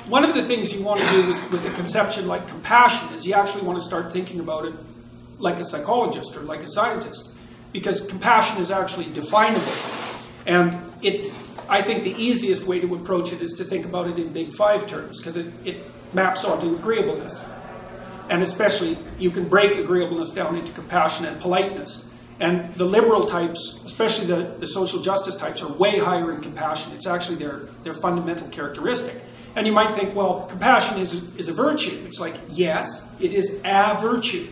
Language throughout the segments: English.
one of the things you want to do with a conception like compassion is you actually want to start thinking about it like a psychologist or like a scientist, because compassion is actually definable. And I think the easiest way to approach it is to think about it in big five terms, because it maps onto agreeableness. And especially, you can break agreeableness down into compassion and politeness. And the liberal types, especially the social justice types, are way higher in compassion. It's actually their fundamental characteristic. And you might think, well, compassion is a virtue. It's like, yes, it is a virtue.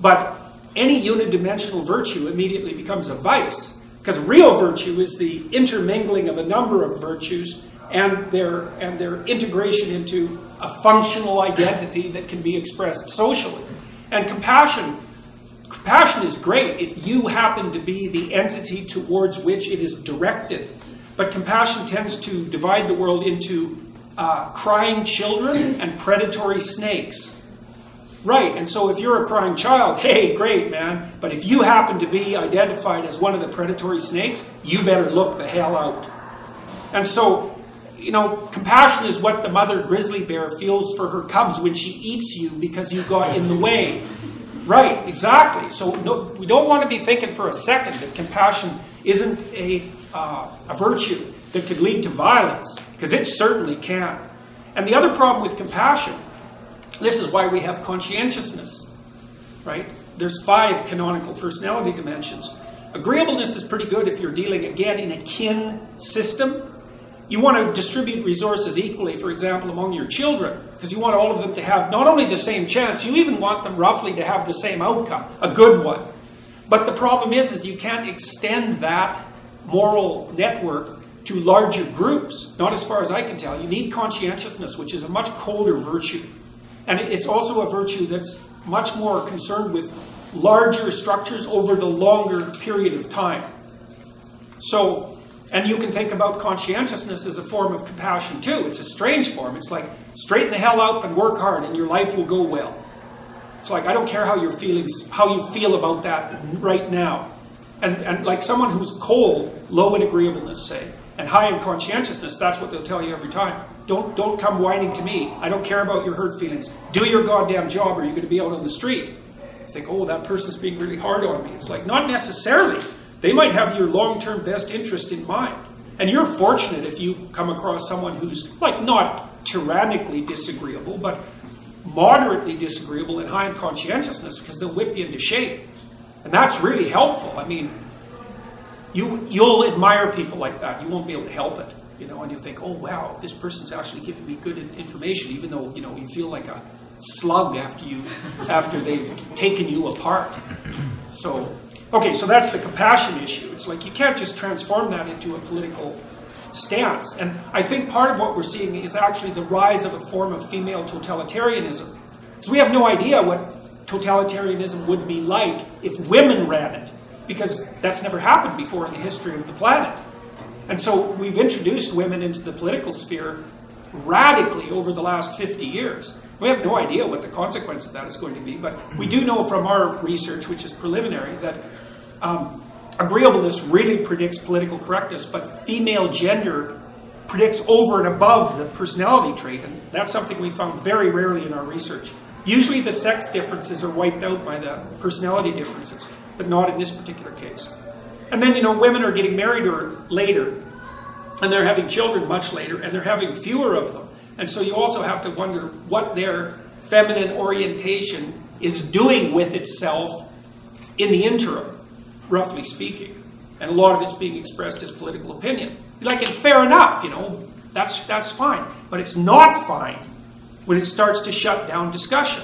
But any unidimensional virtue immediately becomes a vice, because real virtue is the intermingling of a number of virtues and their integration into a functional identity that can be expressed socially. And compassion is great if you happen to be the entity towards which it is directed. But compassion tends to divide the world into crying children and predatory snakes. Right, and so if you're a crying child, hey, great, man. But if you happen to be identified as one of the predatory snakes, you better look the hell out. And so, compassion is what the mother grizzly bear feels for her cubs when she eats you because you got in the way. Right, exactly. So we don't want to be thinking for a second that compassion isn't a virtue that could lead to violence, because it certainly can. And the other problem with compassion, this is why we have conscientiousness, right? There's 5 canonical personality dimensions. Agreeableness is pretty good if you're dealing, again, in a kin system. You want to distribute resources equally, for example, among your children, because you want all of them to have not only the same chance, you even want them roughly to have the same outcome, a good one. But the problem is you can't extend that moral network to larger groups, not as far as I can tell. You need conscientiousness, which is a much colder virtue. And it's also a virtue that's much more concerned with larger structures over the longer period of time. So, and you can think about conscientiousness as a form of compassion too. It's a strange form. It's like, straighten the hell up and work hard and your life will go well. It's like, I don't care how you feel about that right now. And like someone who's cold, low in agreeableness, say, and high in conscientiousness, that's what they'll tell you every time. Don't come whining to me. I don't care about your hurt feelings. Do your goddamn job, or you're going to be out on the street. You think, oh, that person's being really hard on me. It's like, not necessarily. They might have your long-term best interest in mind. And you're fortunate if you come across someone who's, like, not tyrannically disagreeable, but moderately disagreeable and high in conscientiousness, because they'll whip you into shape. And that's really helpful. I mean, you'll admire people like that. You won't be able to help it. And you think, oh, wow, this person's actually giving me good information, even though, you feel like a slug after they've taken you apart. So, okay, so that's the compassion issue. It's like you can't just transform that into a political stance. And I think part of what we're seeing is actually the rise of a form of female totalitarianism. So we have no idea what totalitarianism would be like if women ran it, because that's never happened before in the history of the planet. And so we've introduced women into the political sphere radically over the last 50 years. We have no idea what the consequence of that is going to be, but we do know from our research, which is preliminary, that agreeableness really predicts political correctness, but female gender predicts over and above the personality trait, and that's something we found very rarely in our research. Usually the sex differences are wiped out by the personality differences, but not in this particular case. And then, women are getting married later, and they're having children much later, and they're having fewer of them. And so you also have to wonder what their feminine orientation is doing with itself in the interim, roughly speaking. And a lot of it's being expressed as political opinion. Like, fair enough, that's fine. But it's not fine when it starts to shut down discussion.